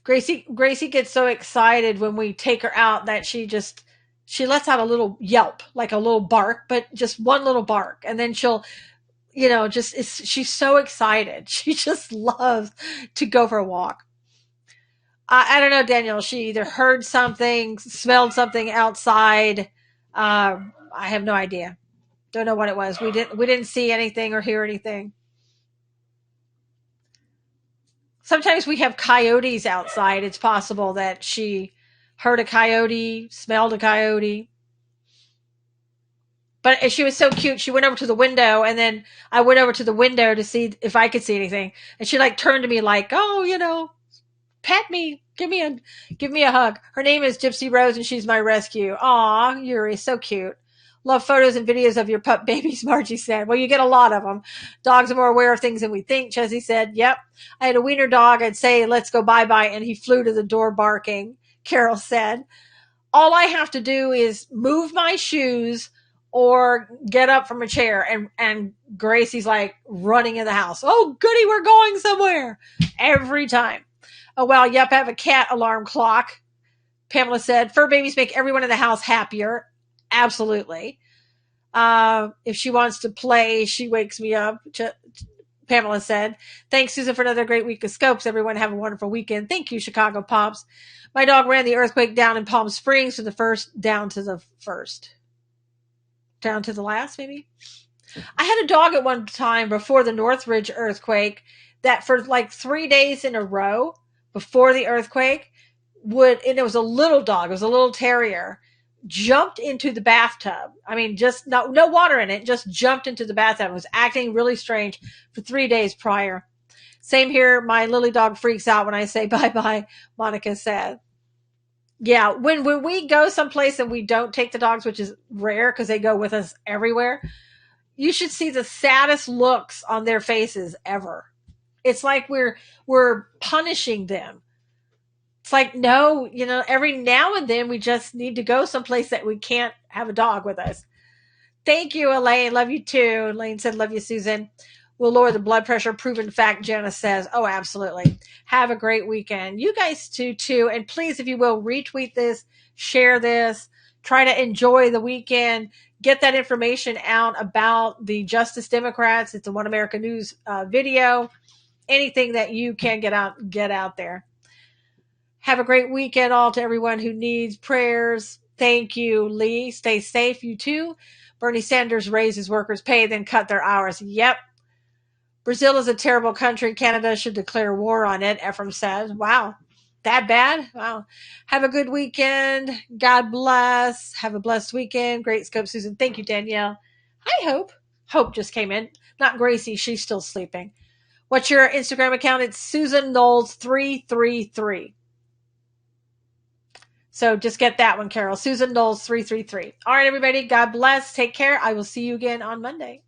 Gracie gets so excited when we take her out that she lets out a little yelp, like a little bark, but just one little bark, and then she'll she's so excited. She just loves to go for a walk. I don't know, Daniel. She either heard something, smelled something outside. I have no idea. Don't know what it was. We didn't see anything or hear anything. Sometimes we have coyotes outside. It's possible that she heard a coyote, smelled a coyote. But she was so cute. She went over to the window, and then I went over to the window to see if I could see anything. And she like turned to me like, "Oh, pet me, give me a hug." Her name is Gypsy Rose, and she's my rescue. Aw, Yuri, so cute. Love photos and videos of your pup babies, Margie said. Well, you get a lot of them. Dogs are more aware of things than we think, Chessie said. Yep. I had a wiener dog. I'd say, let's go bye-bye, and he flew to the door barking, Carol said. All I have to do is move my shoes or get up from a chair, and Gracie's like running in the house. Oh, goody, we're going somewhere. Every time. Oh, well, yep, I have a cat alarm clock. Pamela said, fur babies make everyone in the house happier. Absolutely. If she wants to play, she wakes me up. Pamela said, thanks, Susan, for another great week of Scopes. Everyone have a wonderful weekend. Thank you, Chicago Pops. My dog ran the earthquake down in Palm Springs from the first down to the first. Down to the last, maybe? I had a dog at one time before the Northridge earthquake that for like 3 days in a row before the earthquake and it was a little dog, it was a little terrier, jumped into the bathtub. I mean, just no water in it, just jumped into the bathtub. It was acting really strange for 3 days prior. Same here. My Lily dog freaks out when I say bye bye, Monica said. Yeah, when we go someplace and we don't take the dogs, which is rare because they go with us everywhere, you should see the saddest looks on their faces ever. It's like we're punishing them. It's like, no, every now and then we just need to go someplace that we can't have a dog with us. Thank you, Elaine. Love you too. Elaine said, love you, Susan. Will lower the blood pressure. Proven fact, Janice says. Oh, absolutely. Have a great weekend. You guys too. And please, if you will, retweet this, share this, try to enjoy the weekend, get that information out about the Justice Democrats. It's a One America News video. Anything that you can get out there. Have a great weekend all to everyone who needs prayers. Thank you, Lee. Stay safe, you too. Bernie Sanders raises workers' pay, then cut their hours. Yep. Brazil is a terrible country. Canada should declare war on it, Ephraim says. Wow. That bad? Wow. Have a good weekend. God bless. Have a blessed weekend. Great scope, Susan. Thank you, Danielle. Hi, Hope. Hope just came in. Not Gracie. She's still sleeping. What's your Instagram account? It's Susan Knowles 333. So just get that one, Carol. Susan Knowles 333. All right, everybody. God bless. Take care. I will see you again on Monday.